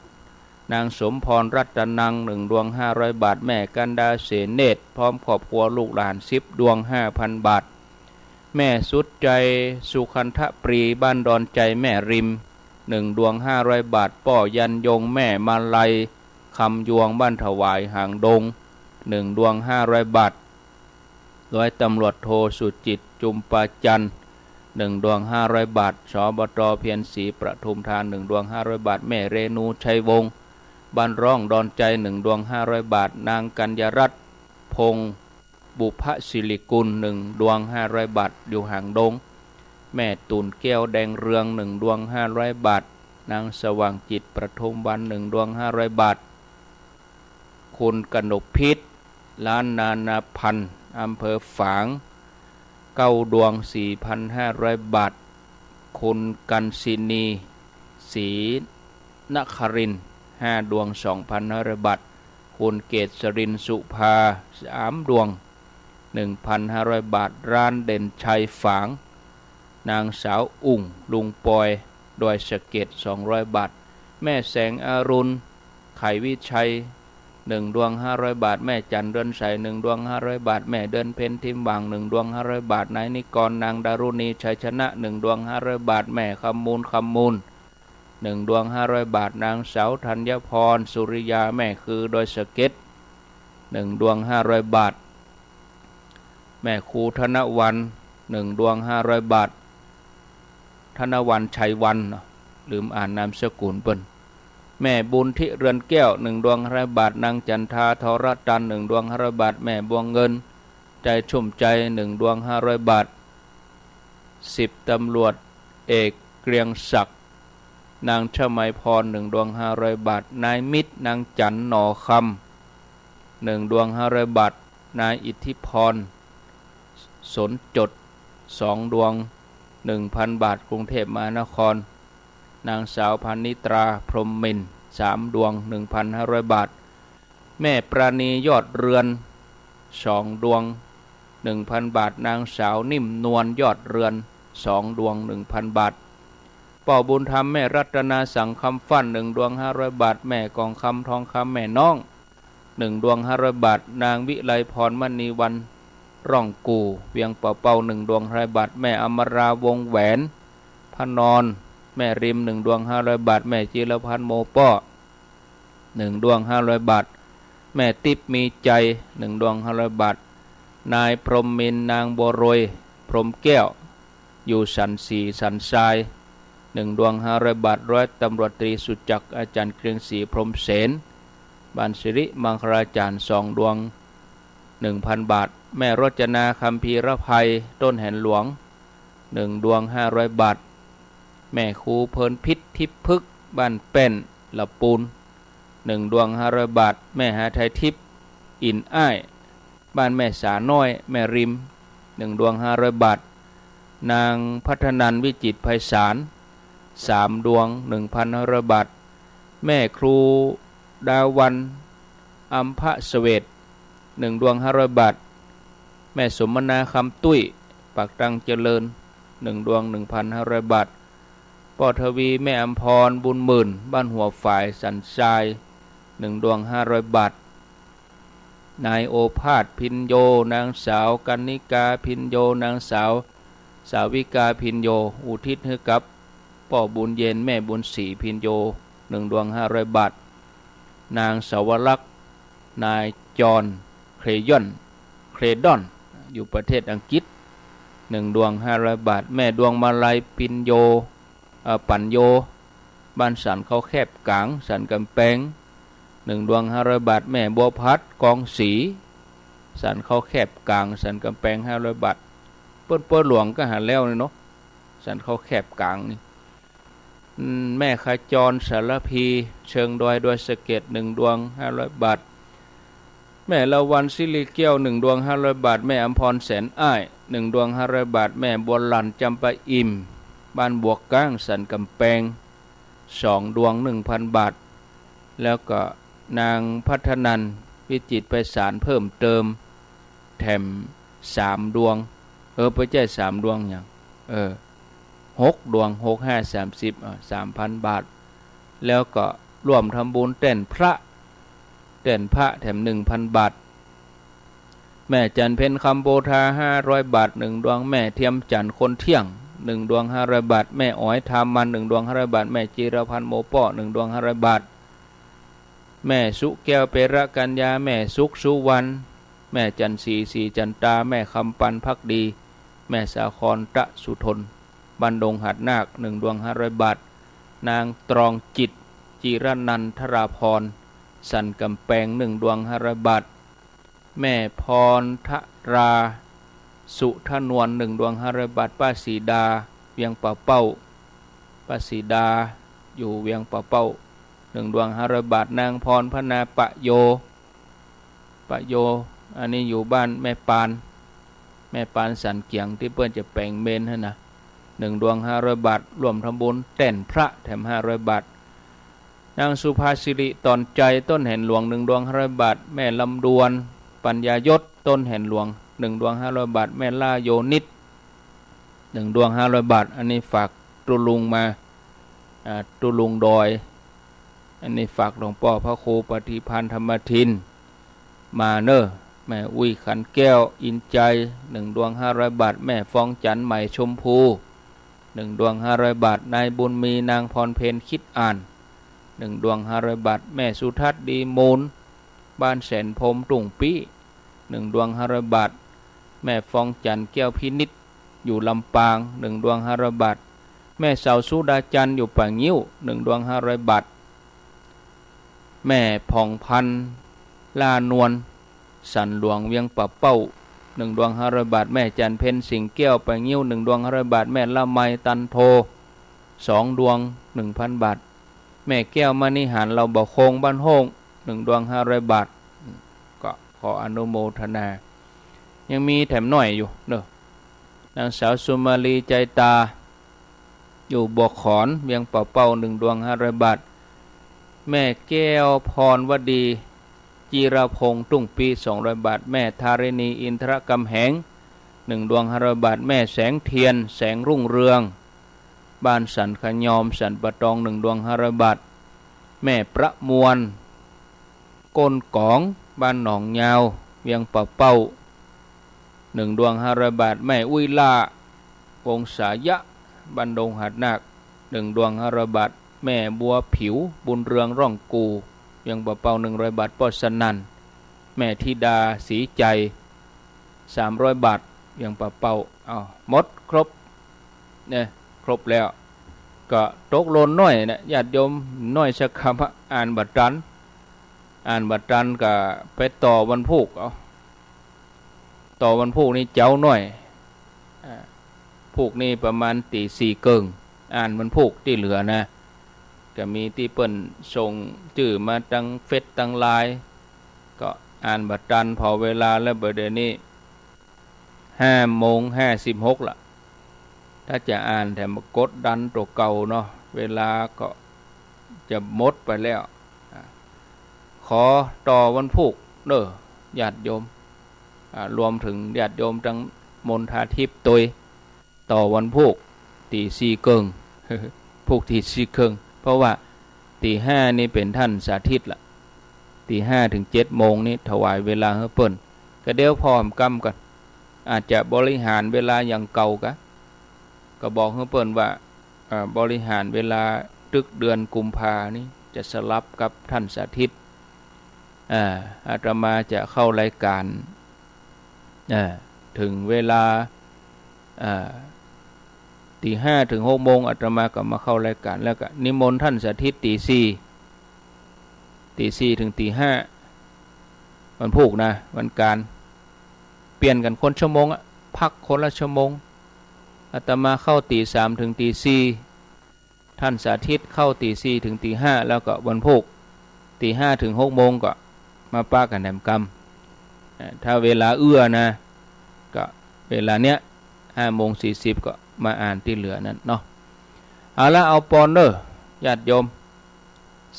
นางสมพรรัตนัง1 ดวง500 บาทแม่กันดาเสนเนตรพร้อมครอบครัวลูกหลาน10 ดวง 5,000 บาทแม่สุดใจสุขันธปรีบ้านดอนใจแม่ริม1 ดวง500 บาทป้อยันยงแม่มาลัยคำยวงบ้านถวายหางดง1 ดวง500 บาทร้อยตำรวจโทสุจิตจุมปาจัน1 ดวง500 บาทสบต.เพียรศรีประทุมธาร1 ดวง500 บาทแม่เรนูชัยวงศ์บ้านร่องดอนใจ1 ดวง500 บาทนางกัญญรัตน์พงศ์บุพศิริกุล1 ดวง500 บาทอยู่หางดงแม่ตุนแก้วแดงเรือง1 ดวง500 บาทนางสว่างจิตประทุมวัน1 ดวง500 บาทคุณกนกพิษล้านนานาพันธ์อำเภอฝาง9 ดวง 4,500 บาทคุณกันศินีศรีนครินทร์5 ดวง 2,500 บาทคุณเกษรินสุภา3 ดวง 1,500 บาทร้านเด่นชัยฝางนางสาวอุ่งลุงปอยดอยสะเก็ด200 บาทแม่แสงอรุณไขวิชัย1 ดวง500 บาทแม่จันเดินใส1 ดวง500 บาทแม่เดินเพ็ญทิมวัง1 ดวง500 บาทนายนิกรนางดารุณีชัยชนะ1 ดวง500 บาทแม่คำมูล1 ดวง500 บาทนางสาวธัญพรสุริยาแม่คือดอยสะเก็ด1 ดวง500 บาทแม่ครูธนวัน1 ดวง500 บาทธนวันชัยวันลืมอ่านนามสกุลเปิ้นแม่บุญทิเรือนแก้ว1 ดวง500 บาทนางจันทาทรจันทร์1 ดวง500 บาทแม่บวงเงินใจชุ่มใจ1 ดวง500 บาท10 ตำรวจเอกเกรียงศักดิ์นางชมัยพร1 ดวง500 บาทนายมิตรนางจันหน่อคำ1 ดวง500 บาทนายอิทธิพรสนจด2 ดวง 1,000 บาทกรุงเทพมหานครนางสาวพานิตราพรหมมินทร์3 ดวง 1,500 บาทแม่ปราณียอดเรือน2 ดวง 1,000 บาทนางสาวนิ่มนวลยอดเรือน2 ดวง 1,000 บาทป่อบุญธรรมแม่รัตนาสังคำฟั่น1 ดวง500 บาทแม่กองคำทองคำแม่น้อง1 ดวง500 บาทนางวิไลพรมณีวันร่องกูเวียงเป่า1 ดวง500 บาทแม่อมราวงแหวนพนอนแม่ริม1 ดวง500 บาทแม่จิรพันธ์โมป้อ1 ดวง500 บาทแม่ติ๊บมีใจ1 ดวง500 บาทนายพรหมมินทร์นางบัวรวยพรหมแก้วอยู่สันสีสันทราย1 ดวง500 บาทร้อยตำรวจตรีสุจักรอาจารย์เกรียงศรีพรหมเสนบ้านสิริมังคลาจารย์2 ดวง 1,000 บาทแม่รจนาคัมภีรภัยต้นแห่นหลวง1 ดวง500 บาทแม่ครูเพลินพิษทิพย์พึกบ้านเป็นละปูน1 ดวง500 บาทแม่หาไทยทิพย์อินอ้ายบ้านแม่สาน้อยแม่ริม1 ดวง500 บาทนางพัฒนันวิจิตรไพศาล3 ดวง 1,500 บาทแม่ครูดาวันอัมพเสเวต1 ดวง500 บาทแม่สมนาคำตุ้ยปากตังเจริญ1 ดวง 1,500 บาทป่อทวีแม่อำพรบุญหมื่นบ้านหัวฝ่ายสันทราย1 ดวง500 บาท นายโอภาสพินโยนางสาวกันนิกาพินโยนางสาวสาวิกาพินโยอุทิศให้กับพ่อบุญเย็นแม่บุญศรีพินโย1 ดวง500 บาทนางสาวรักษ์นายจอห์นเครดอนอยู่ประเทศอังกฤษ1 ดวง500 บาทแม่ดวงมาลัยพินโยปัญโยบ้านสันเขาแคบกลางสันกำแพง1 ดวง500 บาทแม่บัวพัดกองศรีสันเขาแคบกลางสันกำแพง500 บาทเปิ้นหลวงก็หาแล้วเนาะสันเขาแคบกลางนี่แม่ขจรสารพีเชิงดอยสะเก็ด1 ดวง500 บาทแม่ละวันสิริเกี้ยว1 ดวง500 บาทแม่อำพรแสนอ้าย1 ดวง500 บาทแม่บัวหลันจำปาอิ่มบ้านบวกก้างสันกำแพง2 ดวง 1,000 บาทแล้วก็นางพัฒนันวิจิตรไพศาลเพิ่มเติมแถม3 ดวงไปแจ้3 ดวงอย่าง6 ดวง6 5 30 3,000 บาทแล้วก็ร่วมทำบุญเต้นพระแถม 1,000 บาทแม่จันเพ็ญคำโบธา500 บาท1 ดวงแม่เทียมจันคนเที่ยง1 ดวง500 บาทแม่อ้อยทามัน1 ดวง500 บาทแม่จิรพันธ์โมป้อ1 ดวง500 บาทแม่สุแก้วเประกัญญาแม่สุขสุวรรณแม่จันทรีจันตาแม่คำปันพักดีแม่สาครตะสุทนบันดงหัดนาค1 ดวง500 บาทนางตรองจิตจิรนันทราพรสันกำแพง1 ดวง500 บาทแม่พรทราสุทนวล1 ดวง500 บาทป้าสีดาเวียงป่าเป้าป้าสีดาอยู่เวียงป่าเป้า1 ดวง500 บาทนางพรพนาปะโยอันนี้อยู่บ้านแม่ปานสันเกียงที่เปิ้นจะแปลงเมนให้นะ1 ดวง500 บาทร่วมทำบุญเต้นพระแถม500 บาทนางสุภาสิริตอนใจต้นแห่นหลวง1 ดวง500 บาทแม่ลำดวนปัญญายศต้นแห่นหลวง1 ดวง500 บาทแม่ล่าโยนิด1 ดวง500 บาทอันนี้ฝากตุลุงมาตุลุงดอยอันนี้ฝากหลวงพ่อพระครูปฏิพันธ์ธรรมทินมาเนอแม่อุ้ยขันแก้วอินใจ1 ดวง500 บาทแม่ฟองจันใหม่ชมพู1 ดวง500 บาทนายบุญมีนางพรเพนคิดอ่าน1 ดวง500 บาทแม่สุทัศน์ดีมูลบ้านแสนพรมตุ่งปี้1 ดวง500 บาทแม่ฟองจันแก้วพินิจอยู่ลำปาง1 ดวง500 บาทแม่สาวสุดาจันอยู่ป่างิ้ว1 ดวง500 บาทแม่ผ่องพันลานวลสันหลวงเวียงป่าเป้า1 ดวง500 บาทแม่จันเพ็ญสิงแก้วป่างิ้ว1 ดวง500 บาทแม่ละไมตันโท2 ดวง 1,000 บาทแม่แก้วมณีหารเราบ่โคงบ้านโฮง1 ดวง500 บาทก็ขออนุโมทนายังมีแถมหน่อยอยู่เนอะนางสาวสุมาลีใจตาอยู่บ่อขอนเวียงป่าเป้า1 ดวง500 บาทแม่แก้วพรวดีจีรพงษ์ตุ้งปี200 บาทแม่ธาริณีอินทรกำแหง1 ดวง500 บาทแม่แสงเทียนแสงรุ่งเรืองบ้านสันขยอมสันปะตอง1 ดวง500 บาทแม่ประมวลก้นกองบ้านหนองยาวเวียงป่าเป้า1 ดวง500 บาทแม่อุ้ยล่าวงศายะบ้านดงหัดนาค1 ดวง500 บาทแม่บัวผิวบุญเรืองร่องกูเวียงป่าเป้า100 บาทป้อสนันแม่ธิดาสีใจ300 บาทเวียงป่าเป้าหมดครบเนี่ยครบแล้วก็ตกหล่นน้อยนะญาติโยมน้อยสักคำอ่านบัตรตันก็ไปต่อวันพุกต่อวันพุกนี่เจ้าน้อยพุกนี่ประมาณตี4เกิงอ่านวันพุกที่เหลือนะก็มีที่เปิ้นส่งจื่อมาตั้งเฟซตั้งไลน์ก็อ่านบัตรตันพอเวลาแล้วเดี๋ยวนี้5:56ละถ้าจะอ่านแต่มากดดันตัวเก่าเนาะเวลาก็จะหมดไปแล้วขอต่อวันพุกเด้อญาติโยมรวมถึงญาติโยมทั้งมณฑาทิพย์ตุยต่อวันพุกตี4เกิงพุกตี4เกิงเพราะว่าตี5นี่เป็นท่านสาธิตละ ตีห้าถึง7 โมงนี่ถวายเวลาให้เปิ้นก็เดี๋ยวพร้อมกำกันอาจจะบริหารเวลาอย่างเก่ากะก็บอกให้เปิ้นว่าบริหารเวลาตึกเดือนกุมภานี่จะสลับกับท่านสาธิตอาตมาจะเข้ารายการถึงเวลาตีห้าถึง6 โมงอาตมาก็มาเข้ารายการแล้วก็นิมนต์ท่านสาธิตตีสี่ถึงตีห้าวันพุธนะวันการเปลี่ยนกันคนชั่วโมงพักคนละชั่วโมงอาตมาเข้าตี 3ถึงตี 4ท่านสาธิตเข้าตี 4ถึงตี 5แล้วก็วันพุธตี 5ถึง6 โมงก็มาป้ากันแหนมกำถ้าเวลาเอื้อนะก็เวลาเนี้ย5:40ก็มาอ่านที่เหลือนั้นเนาะเอาละเอาปอนเด้อญาติโยม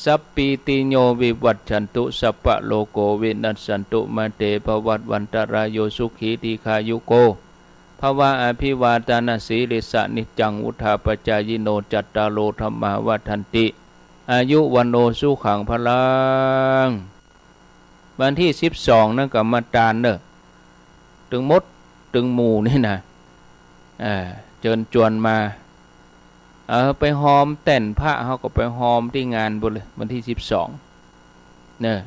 สัพปีติโยวิวัตชันตุสัพพะโลโกวินัสสันตุมาเตภวัตวันตรายโยสุขีทีคายุโกภวะอภิวาทนาสีริสะนิจังอุทาปจายโนจัตตาโลธรรมาวัฏันติอายุวันโนสุขังพลังวันที่12นั่นก็มาตานเนอะถึงมดถึงหมู่นี่นะเชิญจวนมาไปหอมแต่นพระเขาก็ไปหอมที่งานบุญเลยวันที่12เนี่ย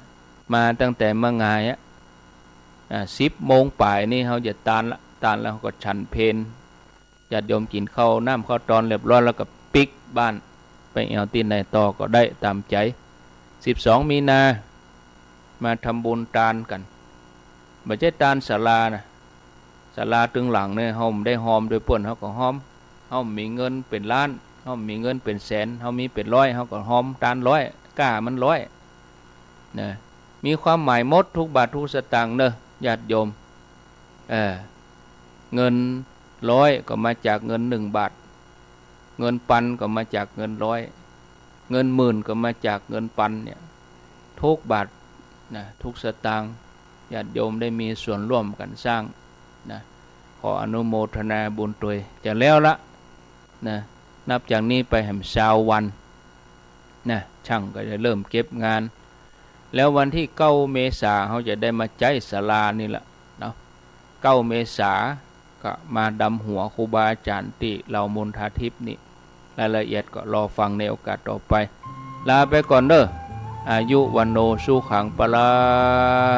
มาตั้งแต่เมื่อไง10 โมงป่ายนี่เขาจะตานแล้วเขาก็ฉันเพลญาติโยมกินข้าวน้ำข้าวตอนเรียบร้อยแล้วก็ปิกบ้านไปเอาตีนไหนต่อก็ได้ตามใจ12 มีนามาทำบุญตานกันไม่ใช่ตานศาลานะศาลาตึงหลังเนี่ยเขาได้หอมโดยเปิ้นเขาก็หอมเขามีเงินเป็นล้านเขามีเงินเป็นแสนเขามีเป็นร้อยเขาก็หอมตาน100กล้ามัน100นะมีความหมายหมดทุกบาททุกสตางค์เนอะญาติโยมเงิน100ก็มาจากเงิน1 บาทเงินปันก็มาจากเงิน100เงินหมื่นก็มาจากเงินปันเนี่ยทุกบาทนะทุกสตางค์ญาติโยมได้มีส่วนร่วมกันสร้างนะขออนุโมทนาบุญตัวยจะแล้วละนะนับจากนี้ไปแห่ง20 วันนะช่างก็จะเริ่มเก็บงานแล้ววันที่9 เมษายนเขาจะได้มาใจศาลานี่แหละเนาะ9 เมษายนก็มาดำหัวครูบาอาจารย์ที่เรามณฑาทิพย์นี่รายละเอียดก็รอฟังในโอกาสต่อไปลาไปก่อนเด้ออายุวันโนสุขังปลัง